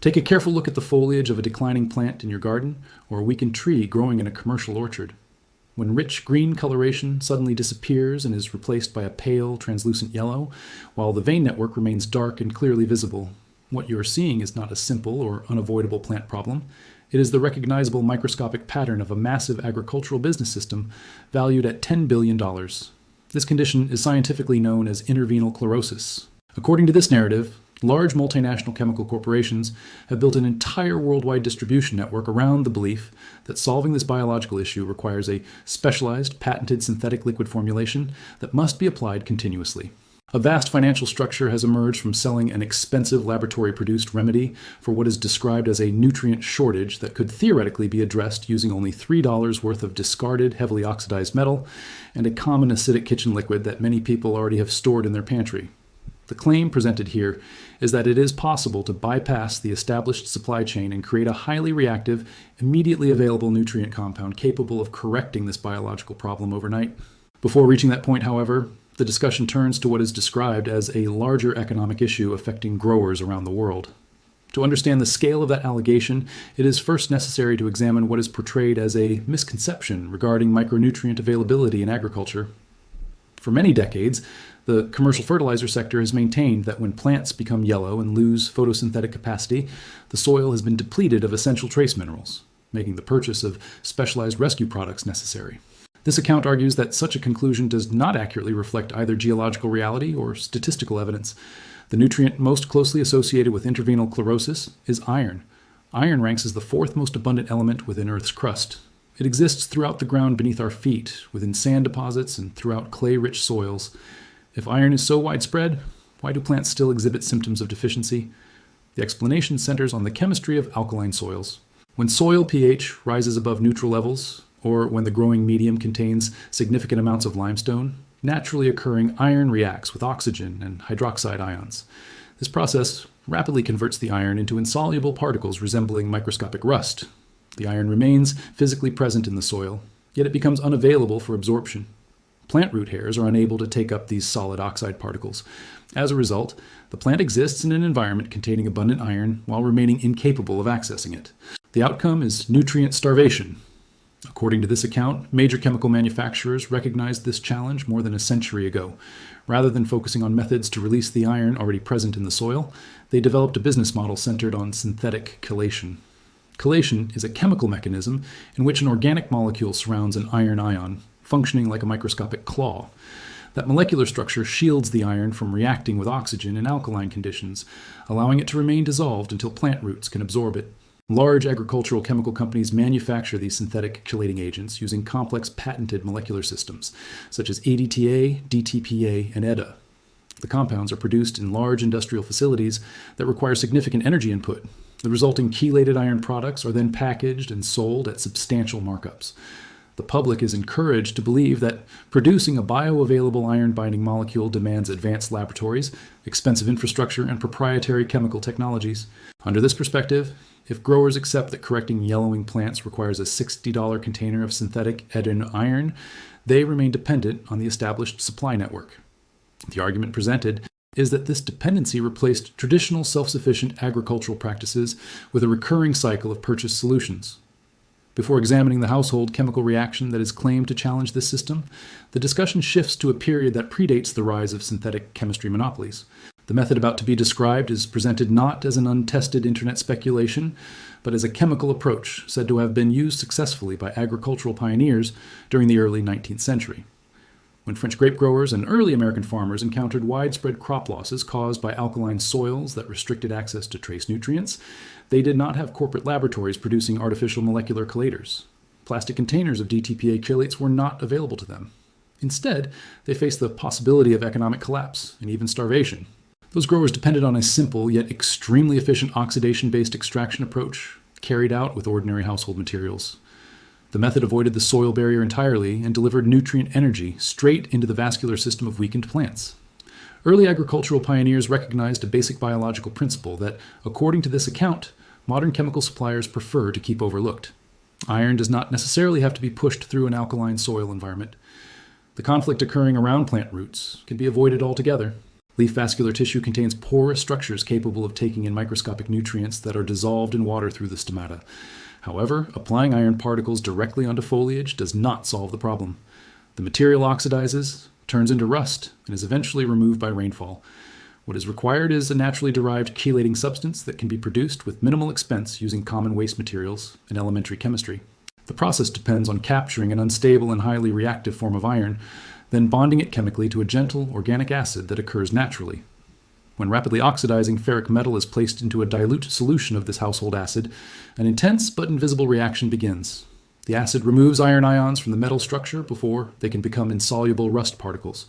Take a careful look at the foliage of a declining plant in your garden or a weakened tree growing in a commercial orchard. When rich green coloration suddenly disappears and is replaced by a pale, translucent yellow, while the vein network remains dark and clearly visible, what you are seeing is not a simple or unavoidable plant problem. It is the recognizable microscopic pattern of a massive agricultural business system valued at $10 billion. This condition is scientifically known as intervenal chlorosis. According to this narrative, large multinational chemical corporations have built an entire worldwide distribution network around the belief that solving this biological issue requires a specialized, patented synthetic liquid formulation that must be applied continuously. A vast financial structure has emerged from selling an expensive laboratory-produced remedy for what is described as a nutrient shortage that could theoretically be addressed using only $3 worth of discarded, heavily oxidized metal and a common acidic kitchen liquid that many people already have stored in their pantry. The claim presented here is that it is possible to bypass the established supply chain and create a highly reactive, immediately available nutrient compound capable of correcting this biological problem overnight. Before reaching that point, however, the discussion turns to what is described as a larger economic issue affecting growers around the world. To understand the scale of that allegation, it is first necessary to examine what is portrayed as a misconception regarding micronutrient availability in agriculture. For many decades, the commercial fertilizer sector has maintained that when plants become yellow and lose photosynthetic capacity, the soil has been depleted of essential trace minerals, making the purchase of specialized rescue products necessary. This account argues that such a conclusion does not accurately reflect either geological reality or statistical evidence. The nutrient most closely associated with intervenal chlorosis is iron. Iron ranks as the fourth most abundant element within Earth's crust. It exists throughout the ground beneath our feet, within sand deposits, and throughout clay-rich soils. If iron is so widespread, why do plants still exhibit symptoms of deficiency? The explanation centers on the chemistry of alkaline soils. When soil pH rises above neutral levels, or when the growing medium contains significant amounts of limestone, naturally occurring iron reacts with oxygen and hydroxide ions. This process rapidly converts the iron into insoluble particles resembling microscopic rust. The iron remains physically present in the soil, yet it becomes unavailable for absorption. Plant root hairs are unable to take up these solid oxide particles. As a result, the plant exists in an environment containing abundant iron while remaining incapable of accessing it. The outcome is nutrient starvation. According to this account, major chemical manufacturers recognized this challenge more than a century ago. Rather than focusing on methods to release the iron already present in the soil, they developed a business model centered on synthetic chelation. Chelation is a chemical mechanism in which an organic molecule surrounds an iron ion, functioning like a microscopic claw. That molecular structure shields the iron from reacting with oxygen in alkaline conditions, allowing it to remain dissolved until plant roots can absorb it. Large agricultural chemical companies manufacture these synthetic chelating agents using complex patented molecular systems, such as ADTA, DTPA, and EDA. The compounds are produced in large industrial facilities that require significant energy input. The resulting chelated iron products are then packaged and sold at substantial markups. The public is encouraged to believe that producing a bioavailable iron-binding molecule demands advanced laboratories, expensive infrastructure, and proprietary chemical technologies. Under this perspective, if growers accept that correcting yellowing plants requires a $60 container of synthetic Eden iron, they remain dependent on the established supply network. The argument presented is that this dependency replaced traditional self-sufficient agricultural practices with a recurring cycle of purchase solutions. Before examining the household chemical reaction that is claimed to challenge this system, the discussion shifts to a period that predates the rise of synthetic chemistry monopolies. The method about to be described is presented not as an untested internet speculation, but as a chemical approach said to have been used successfully by agricultural pioneers during the early 19th century. When French grape growers and early American farmers encountered widespread crop losses caused by alkaline soils that restricted access to trace nutrients, they did not have corporate laboratories producing artificial molecular chelators. Plastic containers of DTPA chelates were not available to them. Instead, they faced the possibility of economic collapse and even starvation. Those growers depended on a simple yet extremely efficient oxidation-based extraction approach carried out with ordinary household materials. The method avoided the soil barrier entirely and delivered nutrient energy straight into the vascular system of weakened plants. Early agricultural pioneers recognized a basic biological principle that, according to this account, modern chemical suppliers prefer to keep overlooked. Iron does not necessarily have to be pushed through an alkaline soil environment. The conflict occurring around plant roots can be avoided altogether. Leaf vascular tissue contains porous structures capable of taking in microscopic nutrients that are dissolved in water through the stomata. However, applying iron particles directly onto foliage does not solve the problem. The material oxidizes, turns into rust, and is eventually removed by rainfall. What is required is a naturally derived chelating substance that can be produced with minimal expense using common waste materials and elementary chemistry. The process depends on capturing an unstable and highly reactive form of iron, then bonding it chemically to a gentle organic acid that occurs naturally. When rapidly oxidizing ferric metal is placed into a dilute solution of this household acid, an intense but invisible reaction begins. The acid removes iron ions from the metal structure before they can become insoluble rust particles.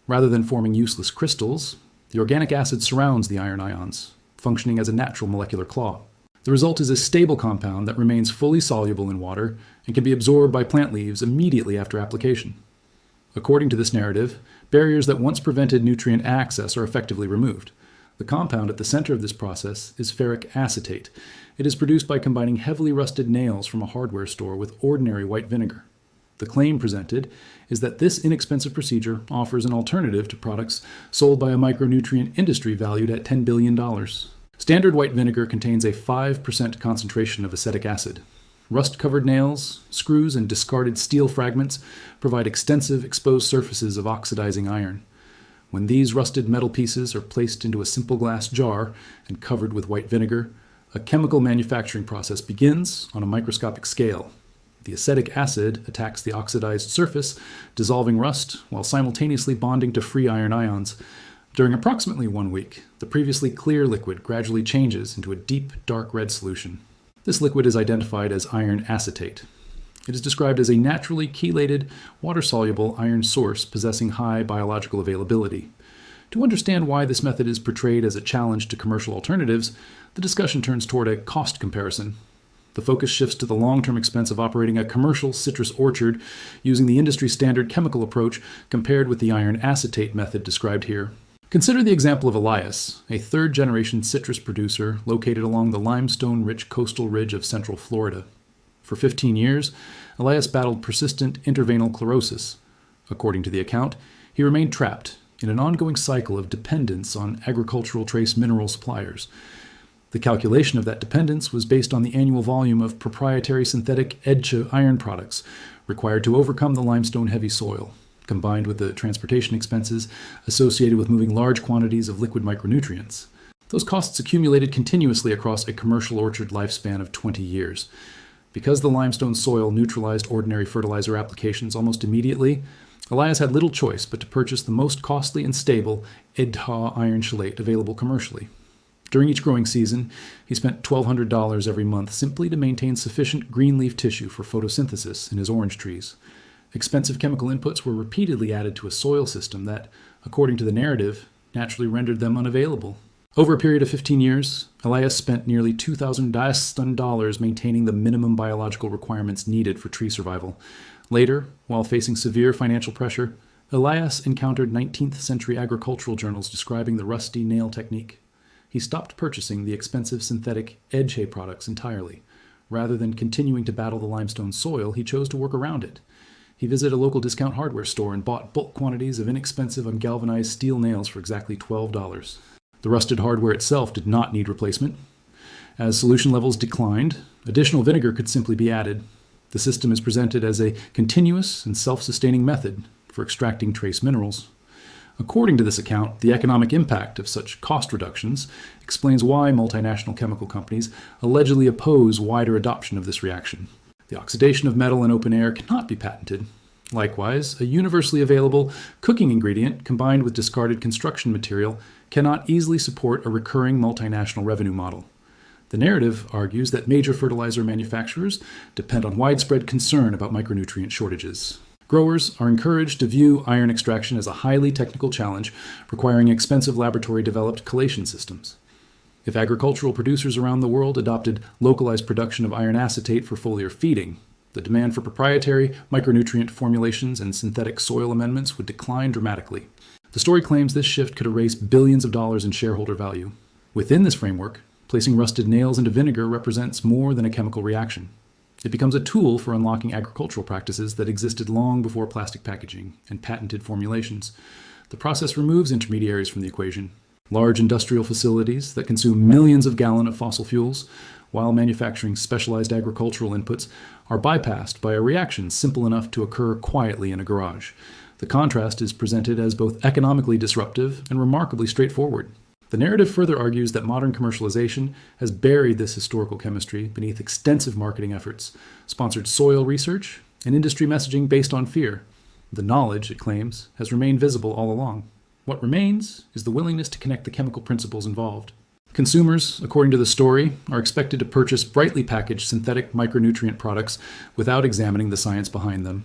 Rather than forming useless crystals, the organic acid surrounds the iron ions, functioning as a natural molecular claw. The result is a stable compound that remains fully soluble in water and can be absorbed by plant leaves immediately after application. According to this narrative, barriers that once prevented nutrient access are effectively removed. The compound at the center of this process is ferric acetate. It is produced by combining heavily rusted nails from a hardware store with ordinary white vinegar. The claim presented is that this inexpensive procedure offers an alternative to products sold by a micronutrient industry valued at $10 billion. Standard white vinegar contains a 5% concentration of acetic acid. Rust-covered nails, screws, and discarded steel fragments provide extensive exposed surfaces of oxidizing iron. When these rusted metal pieces are placed into a simple glass jar and covered with white vinegar, a chemical manufacturing process begins on a microscopic scale. The acetic acid attacks the oxidized surface, dissolving rust while simultaneously bonding to free iron ions. During approximately 1 week, the previously clear liquid gradually changes into a deep, dark red solution. This liquid is identified as iron acetate. It is described as a naturally chelated, water-soluble iron source possessing high biological availability. To understand why this method is portrayed as a challenge to commercial alternatives, the discussion turns toward a cost comparison. The focus shifts to the long-term expense of operating a commercial citrus orchard using the industry-standard chemical approach compared with the iron acetate method described here. Consider the example of Elias, a third-generation citrus producer located along the limestone-rich coastal ridge of central Florida. For 15 years, Elias battled persistent intervenal chlorosis. According to the account, he remained trapped in an ongoing cycle of dependence on agricultural trace mineral suppliers. The calculation of that dependence was based on the annual volume of proprietary synthetic EDCHA iron products required to overcome the limestone-heavy soil, combined with the transportation expenses associated with moving large quantities of liquid micronutrients. Those costs accumulated continuously across a commercial orchard lifespan of 20 years. Because the limestone soil neutralized ordinary fertilizer applications almost immediately, Elias had little choice but to purchase the most costly and stable EDHA iron chelate available commercially. During each growing season, he spent $1,200 every month simply to maintain sufficient green leaf tissue for photosynthesis in his orange trees. Expensive chemical inputs were repeatedly added to a soil system that, according to the narrative, naturally rendered them unavailable. Over a period of 15 years, Elias spent nearly $2,000 maintaining the minimum biological requirements needed for tree survival. Later, while facing severe financial pressure, Elias encountered 19th century agricultural journals describing the rusty nail technique. He stopped purchasing the expensive synthetic EDHA products entirely. Rather than continuing to battle the limestone soil, he chose to work around it. He visited a local discount hardware store and bought bulk quantities of inexpensive ungalvanized steel nails for exactly $12. The rusted hardware itself did not need replacement. As solution levels declined, additional vinegar could simply be added. The system is presented as a continuous and self-sustaining method for extracting trace minerals. According to this account, the economic impact of such cost reductions explains why multinational chemical companies allegedly oppose wider adoption of this reaction. The oxidation of metal in open air cannot be patented. Likewise, a universally available cooking ingredient combined with discarded construction material cannot easily support a recurring multinational revenue model. The narrative argues that major fertilizer manufacturers depend on widespread concern about micronutrient shortages. Growers are encouraged to view iron extraction as a highly technical challenge requiring expensive laboratory-developed chelation systems. If agricultural producers around the world adopted localized production of iron acetate for foliar feeding, the demand for proprietary micronutrient formulations and synthetic soil amendments would decline dramatically. The story claims this shift could erase billions of dollars in shareholder value. Within this framework, placing rusted nails into vinegar represents more than a chemical reaction. It becomes a tool for unlocking agricultural practices that existed long before plastic packaging and patented formulations. The process removes intermediaries from the equation. Large industrial facilities that consume millions of gallons of fossil fuels while manufacturing specialized agricultural inputs are bypassed by a reaction simple enough to occur quietly in a garage. The contrast is presented as both economically disruptive and remarkably straightforward. The narrative further argues that modern commercialization has buried this historical chemistry beneath extensive marketing efforts, sponsored soil research, and industry messaging based on fear. The knowledge, it claims, has remained visible all along. What remains is the willingness to connect the chemical principles involved. Consumers, according to the story, are expected to purchase brightly packaged synthetic micronutrient products without examining the science behind them.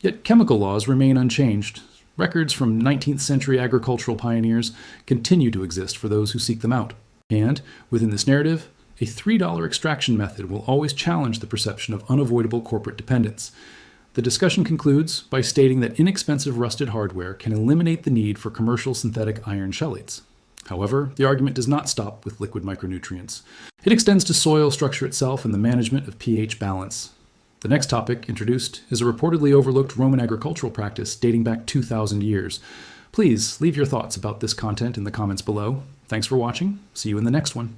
Yet chemical laws remain unchanged. Records from 19th century agricultural pioneers continue to exist for those who seek them out. And, within this narrative, a $3 extraction method will always challenge the perception of unavoidable corporate dependence. The discussion concludes by stating that inexpensive rusted hardware can eliminate the need for commercial synthetic iron chelates. However, the argument does not stop with liquid micronutrients. It extends to soil structure itself and the management of pH balance. The next topic introduced is a reportedly overlooked Roman agricultural practice dating back 2,000 years. Please leave your thoughts about this content in the comments below. Thanks for watching. See you in the next one.